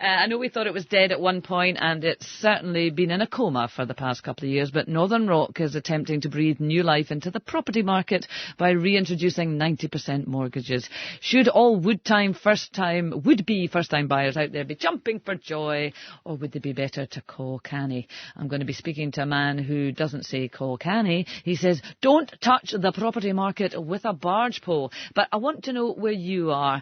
I know we thought it was dead at one point, and it's certainly been in a coma for the past couple of years, but Northern Rock is attempting to breathe new life into the property market by reintroducing 90% mortgages. Should all would-be first-time buyers out there be jumping for joy, or would they be better to call Kaye? I'm going to be speaking to a man who doesn't say call Kaye. He says, don't touch the property market with a barge pole. But I want to know where you are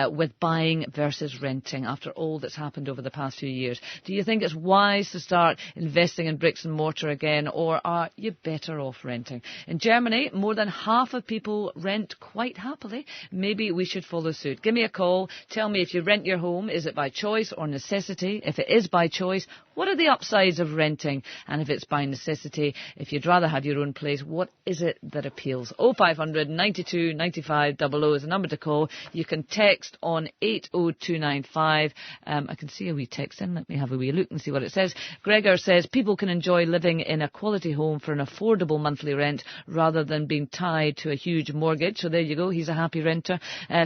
with buying versus renting after all that's happened over the past few years. Do you think it's wise to start investing in bricks and mortar again, or are you better off renting? In Germany, more than half of people rent quite happily. Maybe we should follow suit. Give me a call. Tell me if you rent your home, is it by choice or necessity? If it is by choice, what are the upsides of renting? And if it's by necessity, if you'd rather have your own place, what is it that appeals? 0500 92 95 00 is the number to call. You can text on 80295. I can see a wee text in. Let me have a wee look and see what it says. Gregor says people can enjoy living in a quality home for an affordable monthly rent rather than being tied to a huge mortgage. So there you go. He's a happy renter.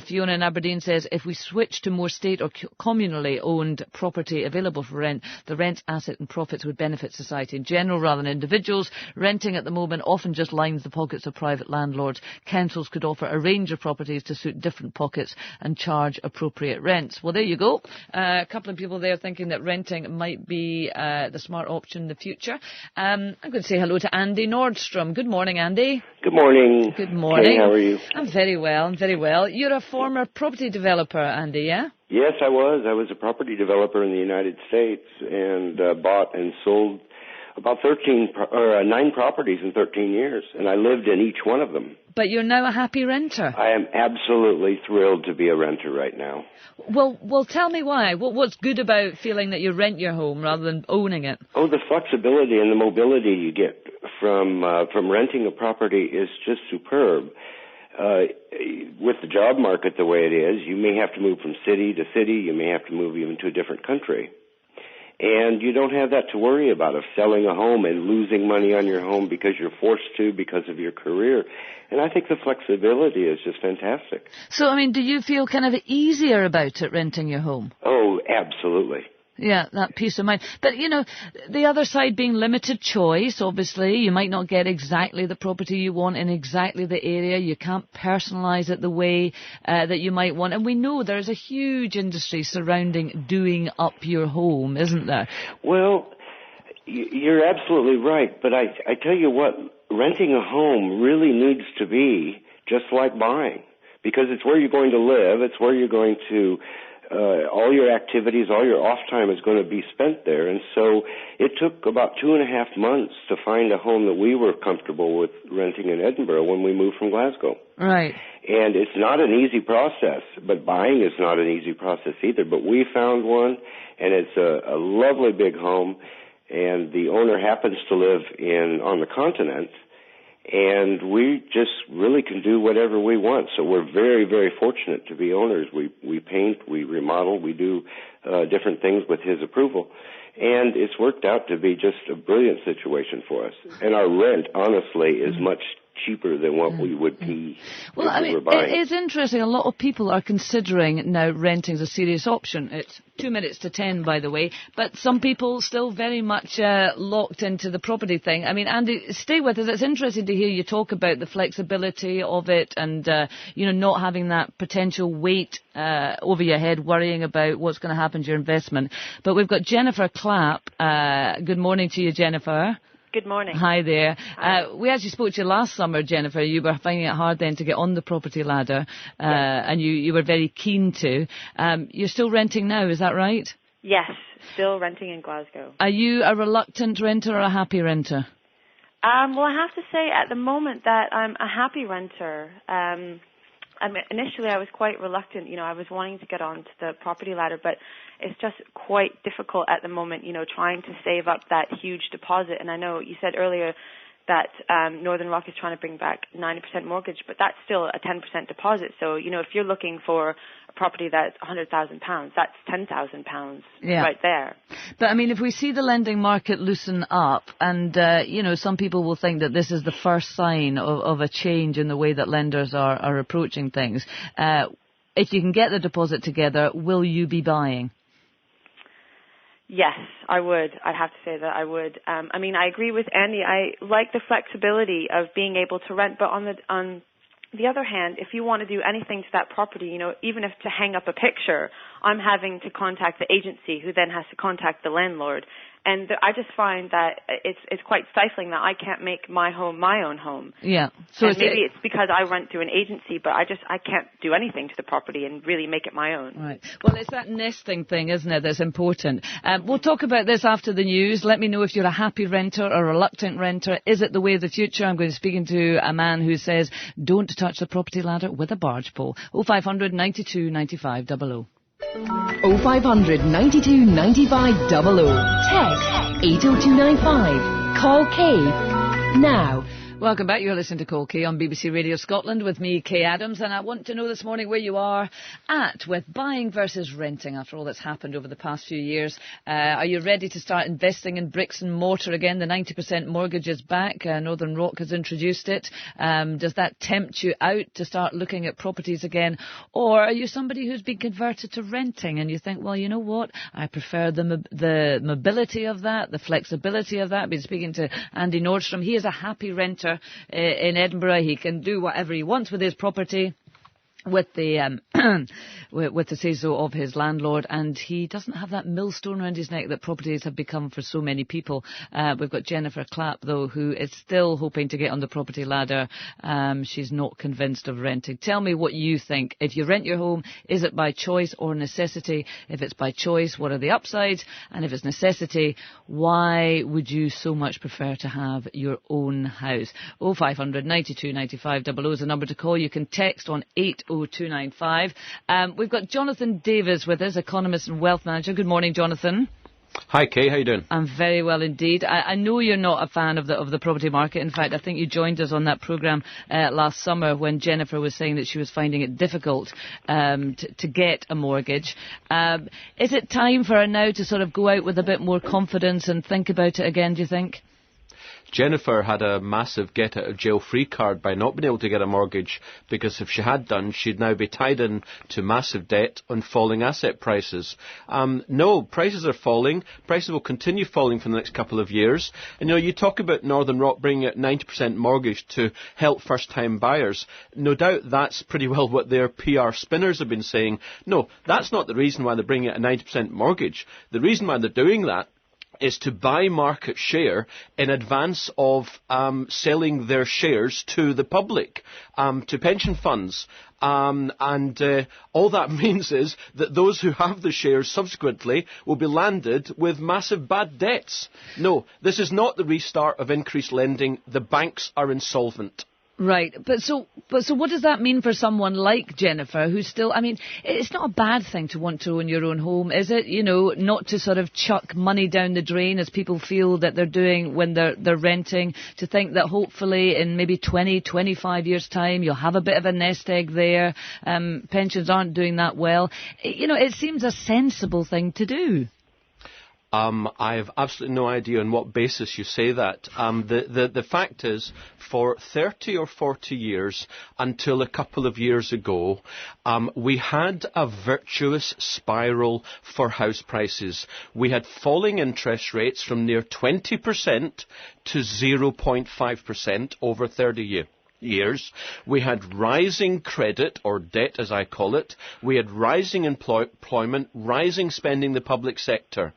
Fiona in Aberdeen says if we switch to more state or communally owned property available for rent, the rent asset and profits would benefit society in general rather than individuals. Renting at the moment often just lines the pockets of private landlords. Councils could offer a range of properties to suit different pockets and charge appropriate rents. Well, there you go. A couple of people there thinking that renting might be the smart option in the future. I'm going to say hello to Andy Nordstrom. Good morning, Andy. Good morning. Good morning. Kaye, how are you? I'm very well. You're a former property developer, Andy, yeah? Yes, I was. I was a property developer in the United States and bought and sold about 9 properties in 13 years, and I lived in each one of them. But you're now a happy renter. I am absolutely thrilled to be a renter right now. Well, tell me why. What's good about feeling that you rent your home rather than owning it? Oh, the flexibility and the mobility you get from renting a property is just superb. With the job market the way it is, you may have to move from city to city. You may have to move even to a different country. And you don't have that to worry about of selling a home and losing money on your home because you're forced to because of your career. And I think the flexibility is just fantastic. So, do you feel kind of easier about it, renting your home? Oh, absolutely. Yeah, that peace of mind. But, the other side being limited choice, obviously. You might not get exactly the property you want in exactly the area. You can't personalise it the way that you might want. And we know there's a huge industry surrounding doing up your home, isn't there? Well, you're absolutely right. But I tell you what, renting a home really needs to be just like buying. Because it's where you're going to live. It's where you're going to... all your activities, all your off time is going to be spent there. And so it took about 2.5 months to find a home that we were comfortable with renting in Edinburgh when we moved from Glasgow. Right. And it's not an easy process, but buying is not an easy process either. But we found one, and it's a lovely big home, and the owner happens to live on the continent. And we just really can do whatever we want. So we're very, very fortunate to be owners. We paint, we remodel, we do different things with his approval. And it's worked out to be just a brilliant situation for us. And our rent, honestly, is much cheaper than what we would be if we were buying. It's interesting. A lot of people are considering now renting as a serious option. It's 2 minutes to 10, by the way. But some people still very much locked into the property thing. Andy, stay with us. It's interesting to hear you talk about the flexibility of it and, not having that potential weight over your head, worrying about what's going to happen to your investment. But we've got Jennifer Clapp. Good morning to you, Jennifer. Good morning. Hi there. We actually spoke to you last summer, Jennifer. You were finding it hard then to get on the property ladder, and you were very keen to. You're still renting now, is that right? Yes, still renting in Glasgow. Are you a reluctant renter or a happy renter? Well, I have to say at the moment that I'm a happy renter. Initially, I was quite reluctant. I was wanting to get onto the property ladder, but it's just quite difficult at the moment, trying to save up that huge deposit. And I know you said earlier that Northern Rock is trying to bring back 90% mortgage, but that's still a 10% deposit. So, if you're looking for a property that's £100,000, that's £10,000 right there. But, if we see the lending market loosen up and, some people will think that this is the first sign of a change in the way that lenders are approaching things. If you can get the deposit together, will you be buying? Yes, I would. I'd have to say that I would. I mean, I agree with Andy. I like the flexibility of being able to rent, but on the other hand, if you want to do anything to that property, you know, even if to hang up a picture, I'm having to contact the agency who then has to contact the landlord. And I just find that it's quite stifling that I can't make my home my own home. Yeah. So maybe it's because I rent through an agency, but I can't do anything to the property and really make it my own. Right. Well, it's that nesting thing, isn't it, that's important. We'll talk about this after the news. Let me know if you're a happy renter or a reluctant renter. Is it the way of the future? I'm going to be speaking to a man who says, don't touch the property ladder with a barge pole. 0500 92 95 00. 0500 92 95 00. Text 80295. Call Kaye now. Welcome back. You're listening to Call Kaye on BBC Radio Scotland with me, Kaye Adams, and I want to know this morning where you are at with buying versus renting after all that's happened over the past few years. Are you ready to start investing in bricks and mortar again? The 90% mortgage is back. Northern Rock has introduced it. Does that tempt you out to start looking at properties again? Or are you somebody who's been converted to renting and you think, well, you know what? I prefer the mobility of that, the flexibility of that. I've been speaking to Andy Nordstrom. He is a happy renter in Edinburgh. He can do whatever he wants with his property with the with the say-so of his landlord, and he doesn't have that millstone around his neck that properties have become for so many people. We've got Jennifer Clapp, though, who is still hoping to get on the property ladder. She's not convinced of renting. Tell me what you think. If you rent your home, is it by choice or necessity? If it's by choice, what are the upsides? And if it's necessity, why would you so much prefer to have your own house? 0500 92 95 00 is the number to call. You can text on 80295. We've got Jonathan Davis with us, economist and wealth manager. Good morning, Jonathan. Hi, Kaye. How you doing? I'm very well indeed. I know you're not a fan of the property market. In fact, I think you joined us on that programme last summer when Jennifer was saying that she was finding it difficult to get a mortgage. Is it time for her now to sort of go out with a bit more confidence and think about it again, do you think? Jennifer had a massive get-out-of-jail-free card by not being able to get a mortgage, because if she had done, she'd now be tied in to massive debt on falling asset prices. No, prices are falling. Prices will continue falling for the next couple of years. And, you talk about Northern Rock bringing out 90% mortgage to help first-time buyers. No doubt that's pretty well what their PR spinners have been saying. No, that's not the reason why they're bringing out a 90% mortgage. The reason why they're doing that is to buy market share in advance of selling their shares to the public, to pension funds. And all that means is that those who have the shares subsequently will be landed with massive bad debts. No, this is not the restart of increased lending. The banks are insolvent. Right, but so what does that mean for someone like Jennifer, who's still, I mean, it's not a bad thing to want to own your own home, is it? Not to sort of chuck money down the drain as people feel that they're doing when they're renting, to think that hopefully in maybe 20, 25 years' time you'll have a bit of a nest egg there. Pensions aren't doing that well. It seems a sensible thing to do. I have absolutely no idea on what basis you say that. The fact is, for 30 or 40 years, until a couple of years ago, we had a virtuous spiral for house prices. We had falling interest rates from near 20% to 0.5% over 30 years. We had rising credit, or debt as I call it. We had rising employment, rising spending in the public sector.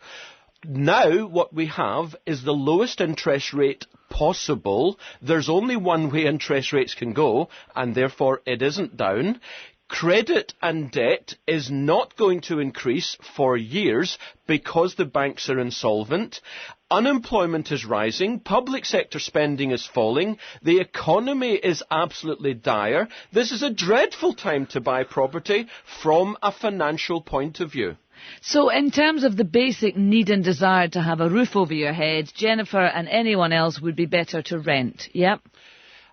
Now what we have is the lowest interest rate possible. There's only one way interest rates can go, and therefore it isn't down. Credit and debt is not going to increase for years because the banks are insolvent. Unemployment is rising. Public sector spending is falling. The economy is absolutely dire. This is a dreadful time to buy property from a financial point of view. So in terms of the basic need and desire to have a roof over your head, Jennifer and anyone else would be better to rent, yep?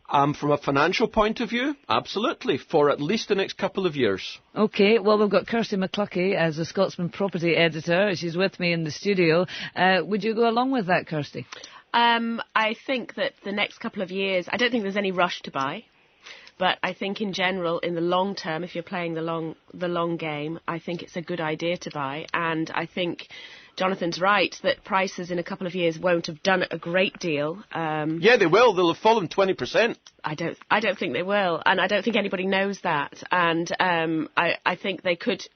From a financial point of view, absolutely, for at least the next couple of years. OK, well, we've got Kirsty McCluskey as a Scotsman property editor. She's with me in the studio. Would you go along with that, Kirsty? I think that the next couple of years, I don't think there's any rush to buy. But I think in general, in the long term, if you're playing the long game, I think it's a good idea to buy. And I think Jonathan's right that prices in a couple of years won't have done a great deal. Yeah, they will. They'll have fallen 20%. I don't think they will, and I don't think anybody knows that. And I think they could.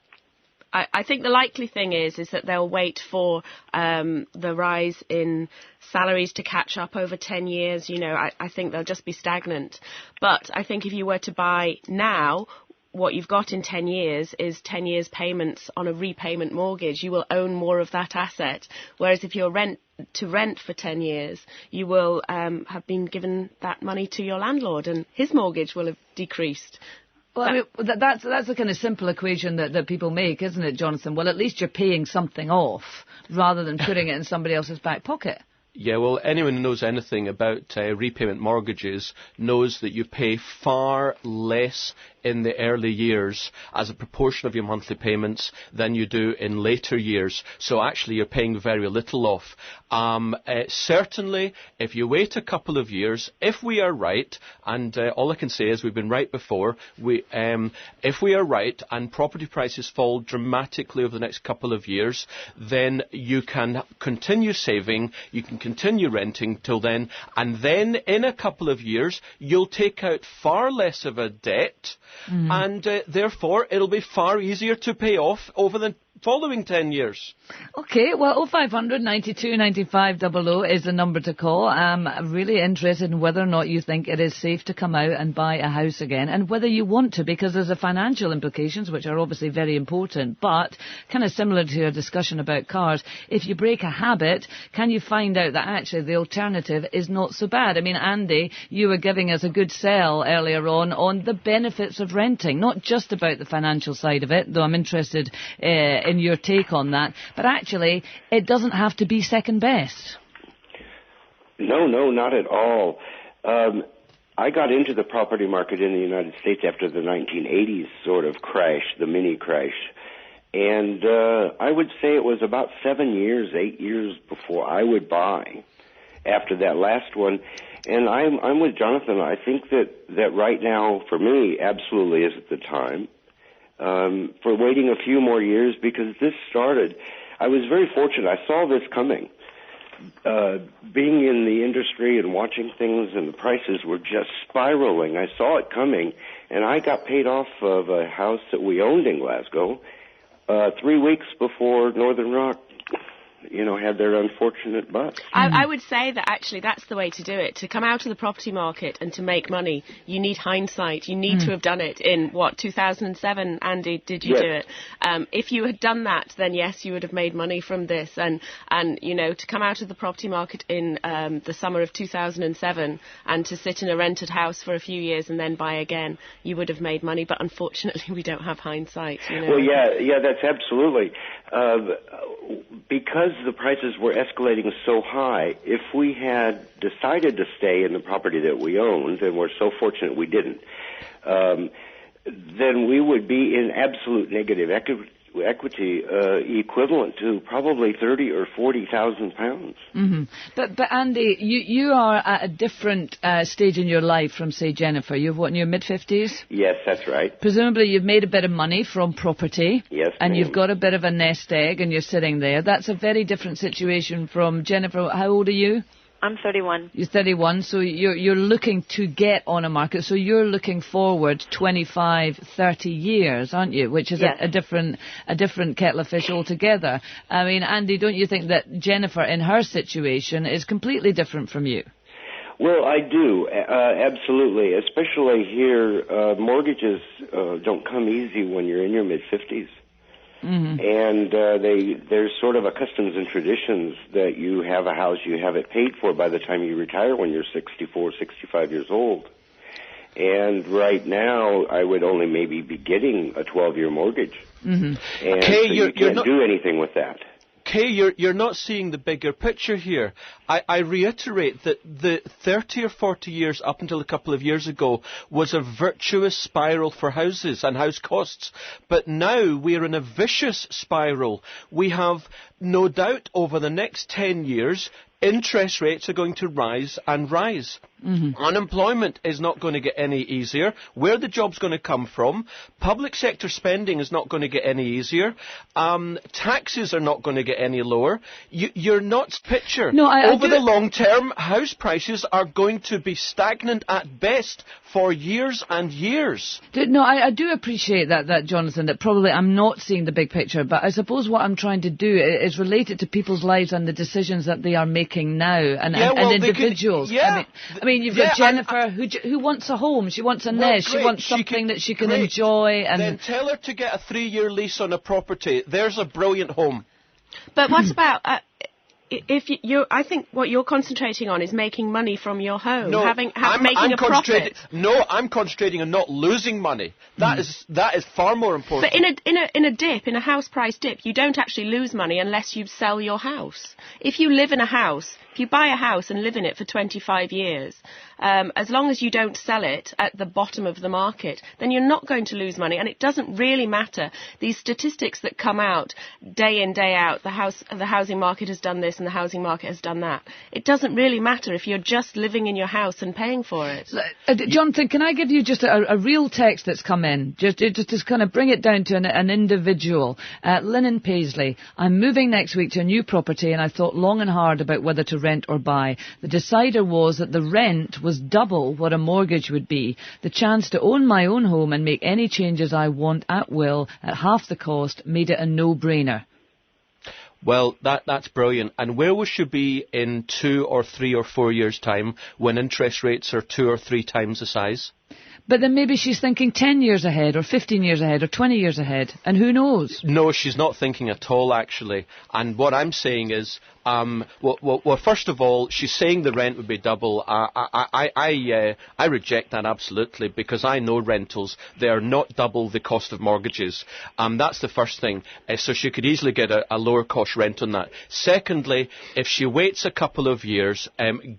I think the likely thing is that they'll wait for the rise in salaries to catch up over 10 years. You know, I think they'll just be stagnant. But I think if you were to buy now, what you've got in 10 years is 10 years payments on a repayment mortgage. You will own more of that asset. Whereas if you're rent for 10 years, you will have been given that money to your landlord and his mortgage will have decreased. Well, I mean, that's the kind of simple equation that people make, isn't it, Jonathan? Well, at least you're paying something off rather than putting it in somebody else's back pocket. Yeah, well, anyone who knows anything about repayment mortgages knows that you pay far less in the early years as a proportion of your monthly payments than you do in later years. So actually you're paying very little off. Certainly, if you wait a couple of years, if we are right, and all I can say is we've been right before, if we are right and property prices fall dramatically over the next couple of years, then you can continue saving, you can continue renting till then, and then in a couple of years you'll take out far less of a debt, and therefore it'll be far easier to pay off over the following 10 years. Okay, well, 0500 92 95 00 is the number to call. I'm really interested in whether or not you think it is safe to come out and buy a house again, and whether you want to, because there's the financial implications, which are obviously very important, but kind of similar to your discussion about cars, if you break a habit, can you find out that actually the alternative is not so bad? I mean, Andy, you were giving us a good sell earlier on the benefits of renting, not just about the financial side of it, though I'm interested in your take on that, but actually it doesn't have to be second best. No, not at all. I got into the property market in the United States after the 1980s sort of crash, the mini crash, and I would say it was about 8 years before I would buy after that last one. And I'm with Jonathan. I think that right now, for me, absolutely is at the time. For waiting a few more years, because this started, I was very fortunate. I saw this coming. Being in the industry and watching things, and the prices were just spiraling. I saw it coming, and I got paid off of a house that we owned in Glasgow 3 weeks before Northern Rock, had their unfortunate bust. I would say that actually that's the way to do it. To come out of the property market and to make money, you need hindsight. You need to have done it in, 2007, Andy, did you do it? If you had done that, then yes, you would have made money from this. And to come out of the property market in the summer of 2007 and to sit in a rented house for a few years and then buy again, you would have made money. But unfortunately, we don't have hindsight. Well, yeah, that's absolutely. Because the prices were escalating so high, if we had decided to stay in the property that we owned, and we're so fortunate we didn't, then we would be in absolute negative equity equivalent to probably 30 or 40,000 pounds. Mm-hmm. But Andy, you are at a different stage in your life from, say, Jennifer. You're in your mid-50s? Yes, that's right. Presumably you've made a bit of money from property. Yes, and ma'am. you've got a bit of a nest egg and you're sitting there. That's a very different situation from Jennifer. How old are you? I'm 31. You're 31, so you're looking to get on a market. So you're looking forward 25, 30 years, aren't you? Which is yes. a different kettle of fish altogether. I mean, Andy, don't you think that Jennifer, in her situation, is completely different from you? Well, I do, absolutely. Especially here, mortgages don't come easy when you're in your mid-50s. Mm-hmm. And there's sort of a customs and traditions that you have a house, you have it paid for by the time you retire when you're 64, 65 years old. And right now, I would only maybe be getting a 12-year mortgage. Mm-hmm. And Kaye, so you can't do anything with that. Kaye, you're not seeing the bigger picture here. I reiterate that the 30 or 40 years up until a couple of years ago was a virtuous spiral for houses and house costs. But now we're in a vicious spiral. We have no doubt over the next 10 years, interest rates are going to rise and rise. Unemployment is not going to get any easier. Where the job's going to come from? Public sector spending is not going to get any easier. Taxes are not going to get any lower. You're not picture. No, Over the long term, house prices are going to be stagnant at best for years and years. No, I do appreciate that, Jonathan, that probably I'm not seeing the big picture, but I suppose what I'm trying to do is relate it to people's lives and the decisions that they are making now and individuals. I mean, you've got Jennifer who wants a home, she wants a nest, she wants something that she can enjoy. And then tell her to get a 3-year lease on a property. There's a brilliant home. But what about... I think what you're concentrating on is making money from your home, making a profit. No, I'm concentrating on not losing money. That is far more important. But in a house price dip, you don't actually lose money unless you sell your house. If you live in a house, if you buy a house and live in it for 25 years, as long as you don't sell it at the bottom of the market, then you're not going to lose money. And it doesn't really matter. These statistics that come out day in, day out, the housing market has done this and the housing market has done that. It doesn't really matter if you're just living in your house and paying for it. Jonathan, can I give you just a real text that's come in? Just to kind of bring it down to an individual. Lynn in Paisley. I'm moving next week to a new property and I thought long and hard about whether to rent or buy. The decider was that the rent was double what a mortgage would be. The chance to own my own home and make any changes I want at will at half the cost made it a no-brainer. Well, that's brilliant. And where will she be in 2 or 3 or 4 years' time when interest rates are 2 or 3 times the size? But then maybe she's thinking 10 years ahead or 15 years ahead or 20 years ahead, and who knows? No, she's not thinking at all, actually. And what I'm saying is, well, first of all, she's saying the rent would be double. I reject that absolutely because I know rentals. They are not double the cost of mortgages. That's the first thing. So she could easily get a lower cost rent on that. Secondly, if she waits a couple of years,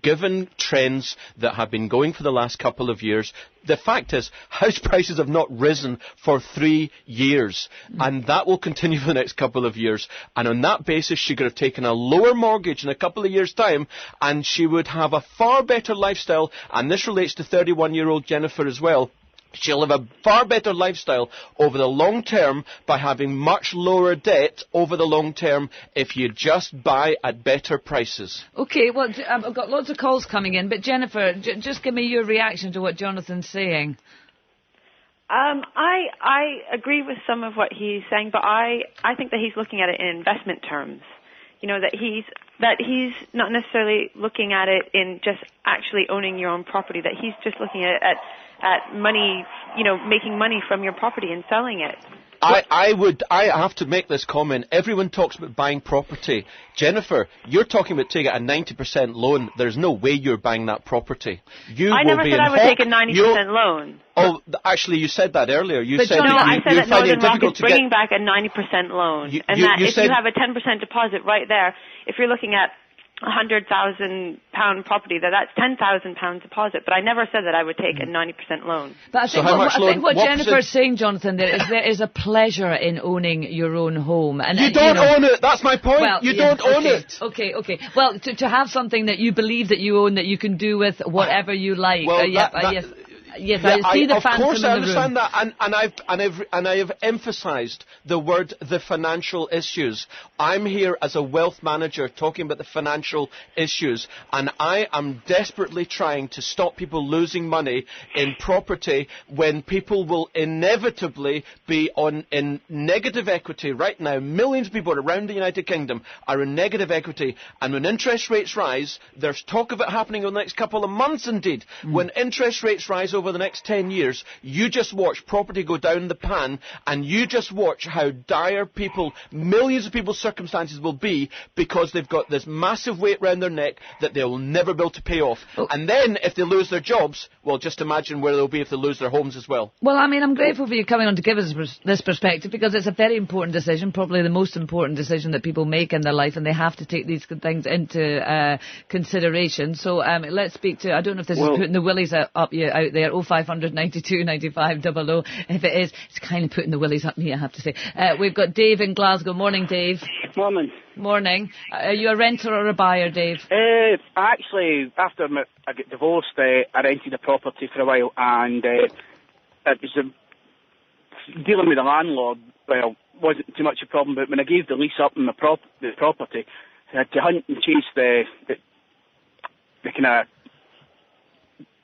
given trends that have been going for the last couple of years, the fact is, house prices have not risen for 3 years, and that will continue for the next couple of years. And on that basis, she could have taken a lower mortgage in a couple of years' time, and she would have a far better lifestyle, and this relates to 31-year-old Jennifer as well. She'll have a far better lifestyle over the long term by having much lower debt over the long term if you just buy at better prices. OK, well, I've got lots of calls coming in, but Jennifer, just give me your reaction to what Jonathan's saying. I agree with some of what he's saying, but I think that he's looking at it in investment terms. You know, that he's not necessarily looking at it in just actually owning your own property, that he's just looking at money, you know, making money from your property and selling it. I have to make this comment. Everyone talks about buying property. Jennifer, you're talking about taking a 90% loan. There's no way you're buying that property. I never said I would take a 90% loan. Oh, actually, you said that earlier. I said that Northern Rock is bringing back a 90% loan. If you have a 10% deposit right there, if you're looking at £100,000 property, that's £10,000 deposit. But I never said that I would take a 90% loan. But I think what Jennifer's saying, Jonathan, there is a pleasure in owning your own home. And you don't own it. That's my point. Well, you don't own it. Okay. Well, to have something that you believe that you own, that you can do with whatever you like. Well, yes, I see the phantom in the room. Of course, I understand that, and I have emphasised the word the financial issues. I'm here as a wealth manager talking about the financial issues, and I am desperately trying to stop people losing money in property when people will inevitably be in negative equity. Right now, millions of people around the United Kingdom are in negative equity, and when interest rates rise, there's talk of it happening in the next couple of months indeed. When interest rates rise over the next 10 years, you just watch property go down the pan, and you just watch how dire millions of people's circumstances will be because they've got this massive weight round their neck that they'll never be able to pay off. And then if they lose their jobs, well, just imagine where they'll be if they lose their homes as well. Well, I mean, I'm grateful for you coming on to give us this perspective, because it's a very important decision, probably the most important decision that people make in their life, and they have to take these things into consideration. So let's speak to, I don't know if this is putting the willies out there, 0500 92 95 00. If it is, it's kind of putting the willies up me, I have to say. We've got Dave in Glasgow. Morning, Dave. Morning. Morning. Are you a renter or a buyer, Dave? Actually, after I got divorced, I rented a property for a while, and it was dealing with the landlord. Well, wasn't too much a problem, but when I gave the lease up on the property, I had to hunt and chase the kind of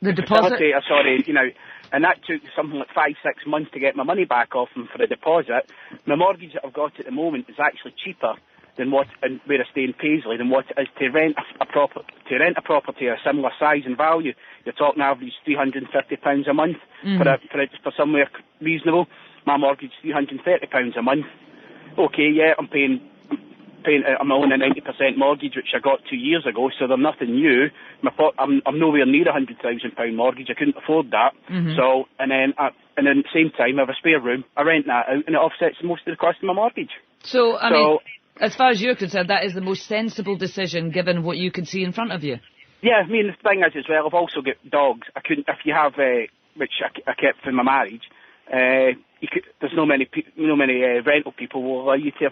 the deposit. Sorry, and that took something like 5-6 months to get my money back off them for the deposit. My mortgage that I've got at the moment is actually cheaper than where I stay in Paisley than what it is to rent a property of a similar size and value. You're talking average £350 a month for somewhere reasonable. My mortgage is £330 a month. Okay, yeah, I'm on a 90% mortgage, which I got 2 years ago, so they're nothing new. I'm nowhere near a £100,000 mortgage. I couldn't afford that. So, and then at the same time, I have a spare room. I rent that out, and it offsets most of the cost of my mortgage. So, I mean, as far as you're concerned, that is the most sensible decision, given what you can see in front of you. Yeah, I mean, the thing is as well, I've also got dogs. I couldn't, if you have, which I kept from my marriage, there's no many rental people will allow you to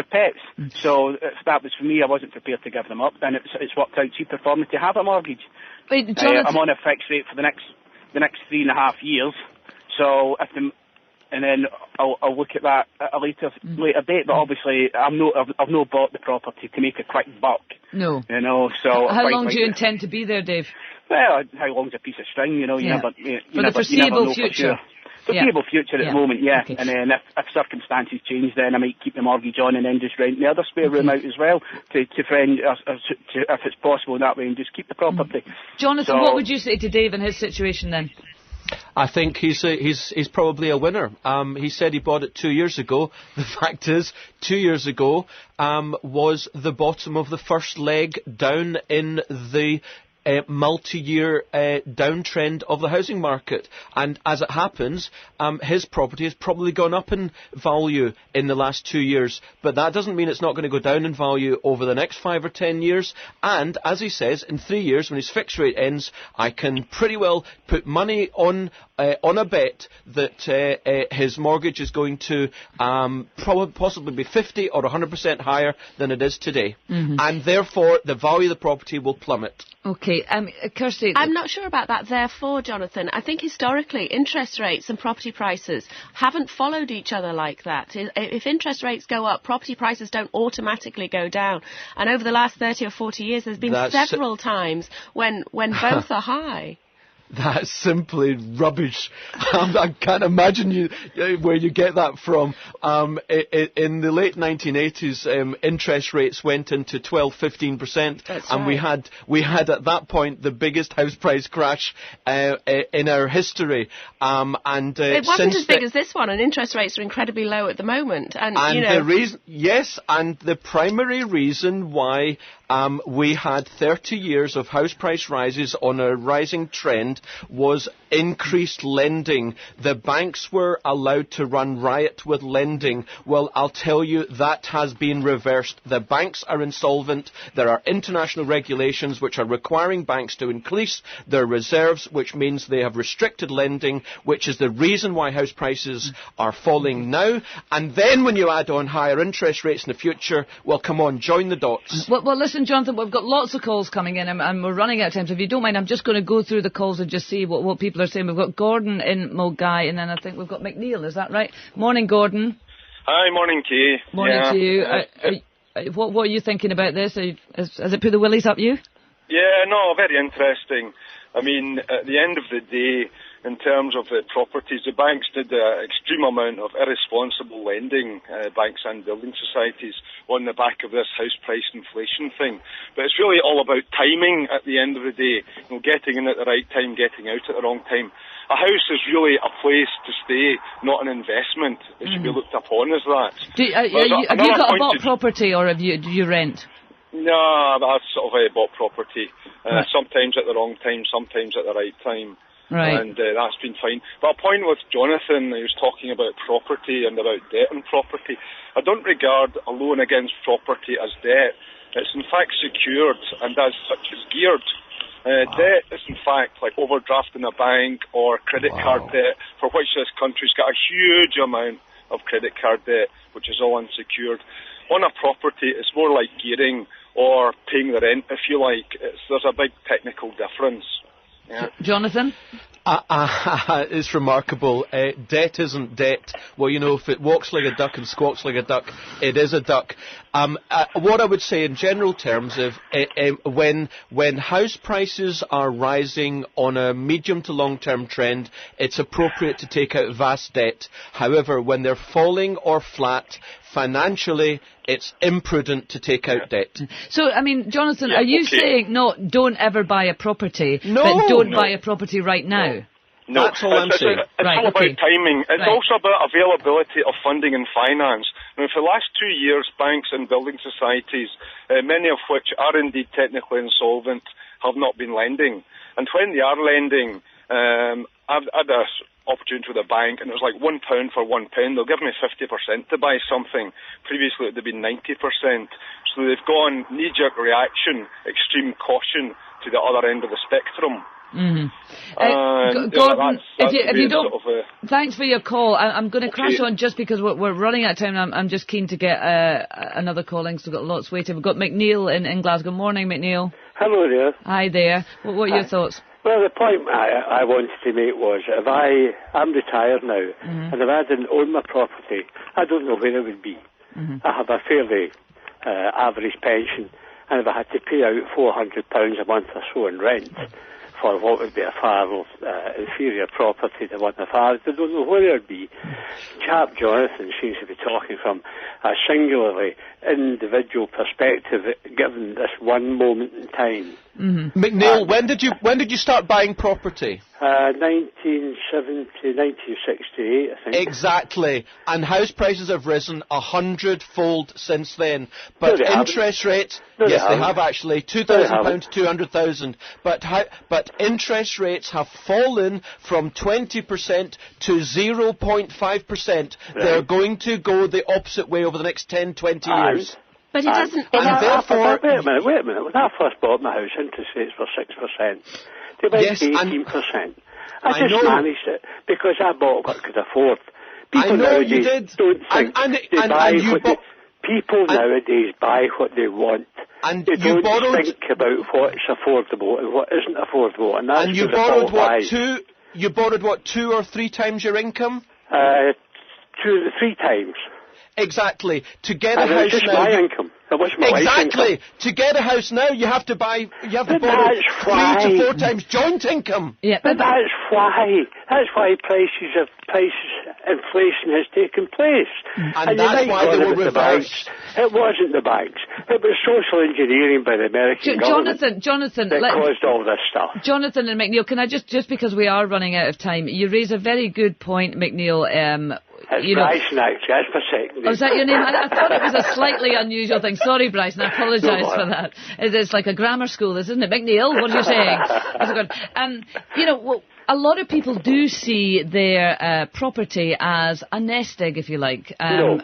pets. So if that was for me, I wasn't prepared to give them up, and it's worked out cheaper for me to have a mortgage. Wait, Jonathan, I'm on a fixed rate for the next 3.5 years. So and then I'll look at that at a later date. But obviously, I've not bought the property to make a quick buck. No. So how long do you intend to be there, Dave? Well, how long's a piece of string? You never for the foreseeable future. Foreseeable future at the moment, yeah. Okay. And then if circumstances change, then I might keep the mortgage on and then just rent the other spare room out as well to friends, if it's possible that way, and just keep the property. Jonathan, what would you say to Dave in his situation then? I think he's probably a winner. He said he bought it 2 years ago. The fact is, 2 years ago was the bottom of the first leg down in the multi-year downtrend of the housing market, and as it happens, his property has probably gone up in value in the last 2 years, but that doesn't mean it's not going to go down in value over the next 5 or 10 years, and as he says, in 3 years when his fixed rate ends, I can pretty well put money on a bet that his mortgage is going to possibly be 50 or 100% higher than it is today, and therefore the value of the property will plummet. Okay, Kirsty... I'm not sure about that, therefore, Jonathan. I think historically, interest rates and property prices haven't followed each other like that. If interest rates go up, property prices don't automatically go down. And over the last 30 or 40 years, there's been several times when both are high. That's simply rubbish. I can't imagine where you get that from. In the late 1980s, interest rates went into 12-15%, and right. we had at that point the biggest house price crash in our history. It wasn't as big as this one, and interest rates are incredibly low at the moment. And the reason, and the primary reason why we had 30 years of house price rises on a rising trend was increased lending. The banks were allowed to run riot with lending. Well, I'll tell you, that has been reversed. The banks are insolvent. There are international regulations which are requiring banks to increase their reserves, which means they have restricted lending, which is the reason why house prices are falling now. And then when you add on higher interest rates in the future, well, come on, join the dots. Well, listen, Jonathan, we've got lots of calls coming in, and we're running out of time. So if you don't mind, I'm just going to go through the calls and just see what people are saying. We've got Gordon in Mulgai, and then I think we've got McNeil. Is that right? Morning, Gordon. Hi, morning, Kaye. Morning to you. What are you thinking about this? Has it put the willies up you? Yeah, no, very interesting. I mean, at the end of the day, in terms of the properties, the banks did an extreme amount of irresponsible lending, banks and building societies, on the back of this house price inflation thing. But it's really all about timing at the end of the day, getting in at the right time, getting out at the wrong time. A house is really a place to stay, not an investment. It should be looked upon as that. Have you got a bought property, or do you rent? No, I've sort of bought property, right. Sometimes at the wrong time, sometimes at the right time. Right. And that's been fine. But a point with Jonathan, he was talking about property and about debt on property. I don't regard a loan against property as debt. It's in fact secured and as such is geared. Debt is in fact like overdraft in a bank or credit card debt, for which this country's got a huge amount of credit card debt, which is all unsecured. On a property, it's more like gearing or paying the rent, if you like. There's a big technical difference. Yeah. Jonathan? It's remarkable. Debt isn't debt. Well, you know, if it walks like a duck and squawks like a duck, it is a duck. What I would say in general terms, when house prices are rising on a medium to long-term trend, it's appropriate to take out vast debt. However, when they're falling or flat, financially, it's imprudent to take out debt. So, I mean, Jonathan, are you saying, don't ever buy a property, but don't buy a property right now? No, that's all I'm saying. It's all about timing. It's also about availability of funding and finance. Now, for the last 2 years, banks and building societies, many of which are indeed technically insolvent, have not been lending. And when they are lending, I've had a opportunity with a bank, and it was like £1 for £1. They'll give me 50% to buy something. Previously, it would have been 90%. So they've gone knee-jerk reaction, extreme caution to the other end of the spectrum. Mm-hmm. Gordon, if you don't, thanks for your call. I'm going to crash on just because we're running out of time. I'm just keen to get another calling, so we've got lots waiting. We've got McNeil in Glasgow. Morning, McNeil. Hello there. Hi there. What are your thoughts? Well, the point I wanted to make was, if I'm retired now, and if I didn't own my property, I don't know where it would be. I have a fairly average pension, and if I had to pay out £400 a month or so in rent for what would be a far inferior property to one of ours, I don't know where it would be. Chap Jonathan seems to be talking from a singularly individual perspective, given this one moment in time. McNeil, when did you start buying property? 1970, 1968, I think. Exactly. And house prices have risen 100-fold since then. But interest rates, yes, they have actually, £2,000 to 200,000. But interest rates have fallen from 20% to 0.5%. Right. They're going to go the opposite way over the next 10, 20 years. But it doesn't. And therefore, wait a minute. When I first bought my house, interest rates were 6%. They went to 18%. I just managed it because I bought what I could afford. People nowadays don't think they buy what people nowadays buy what they want. And they don't think about what's affordable and what isn't affordable. And that's you borrowed what, you borrowed what, 2 or 3 times your income? 2 to 3 times. Exactly. To get a house just now, my income. That was my exactly. Income. To get a house now, you have to borrow 3 to 4 times joint income. Yeah, but that's why. That's why inflation has taken place. And that's why they were reversed. It wasn't the banks. It was social engineering by the American government. Jonathan, that caused all this stuff. Jonathan and McNeil, can I just because we are running out of time, you raise a very good point, McNeil. It's Bryson, actually. That's my second name. Oh, is that your name? I thought it was a slightly unusual thing. Sorry, Bryson. I apologise for that. It's like a grammar school, isn't it? McNeil, what are you saying? A lot of people do see their property as a nest egg, if you like. No,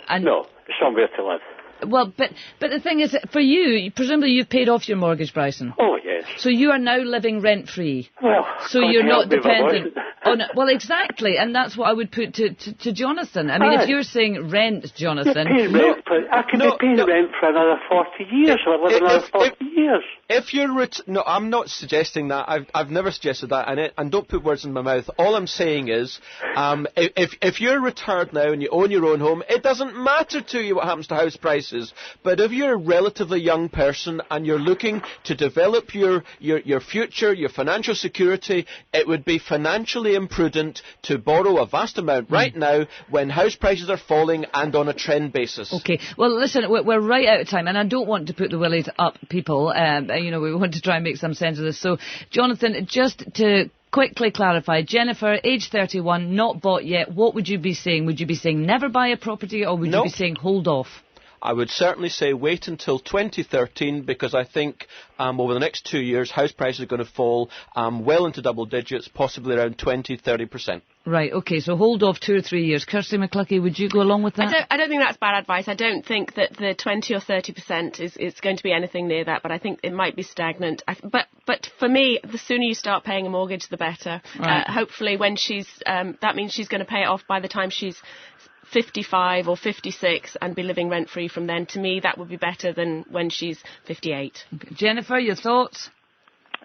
somewhere to live. Well, but the thing is, for you, presumably you've paid off your mortgage, Bryson. Oh, yes. So you are now living rent-free. Well, so you're not dependent on it. Well, exactly, and that's what I would put to Jonathan. I mean, if you're saying rent, Jonathan... I could be paying rent for another 40 years, or another 40 years. If you're... No, I'm not suggesting that. I've never suggested that, and don't put words in my mouth. All I'm saying is, if you're retired now and you own your own home, it doesn't matter to you what happens to house prices. But if you're a relatively young person and you're looking to develop your future, your financial security, it would be financially imprudent to borrow a vast amount right now when house prices are falling and on a trend basis. Okay. Well, listen, we're right out of time, and I don't want to put the willies up people. We want to try and make some sense of this. So, Jonathan, just to quickly clarify, Jennifer, age 31, not bought yet, what would you be saying? Would you be saying never buy a property, or would you be saying hold off? I would certainly say wait until 2013, because I think over the next 2 years house prices are going to fall well into double digits, possibly around 20-30%. Right, OK, so hold off 2 or 3 years. Kirsty McCluskey, would you go along with that? I don't think that's bad advice. I don't think that the 20 or 30% is going to be anything near that, but I think it might be stagnant. But for me, the sooner you start paying a mortgage, the better. Right. Hopefully when that means she's going to pay it off by the time she's 55 or 56 and be living rent-free from then. To me, that would be better than when she's 58. Okay. Jennifer, your thoughts?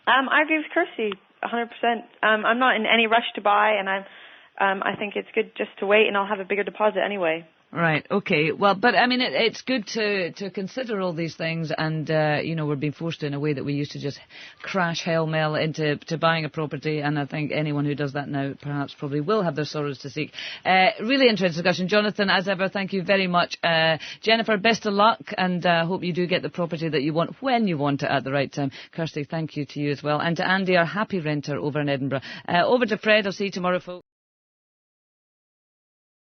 I agree with Kirsty 100%. I'm not in any rush to buy, and I think it's good just to wait, and I'll have a bigger deposit anyway. Right, OK. Well, but I mean, it's good to consider all these things, and, we're being forced in a way that we used to just crash hell-mel into buying a property, and I think anyone who does that now perhaps probably will have their sorrows to seek. Really interesting discussion. Jonathan, as ever, thank you very much. Jennifer, best of luck, and hope you do get the property that you want when you want it at the right time. Kirsty, thank you to you as well. And to Andy, our happy renter over in Edinburgh. Over to Fred. I'll see you tomorrow, folks.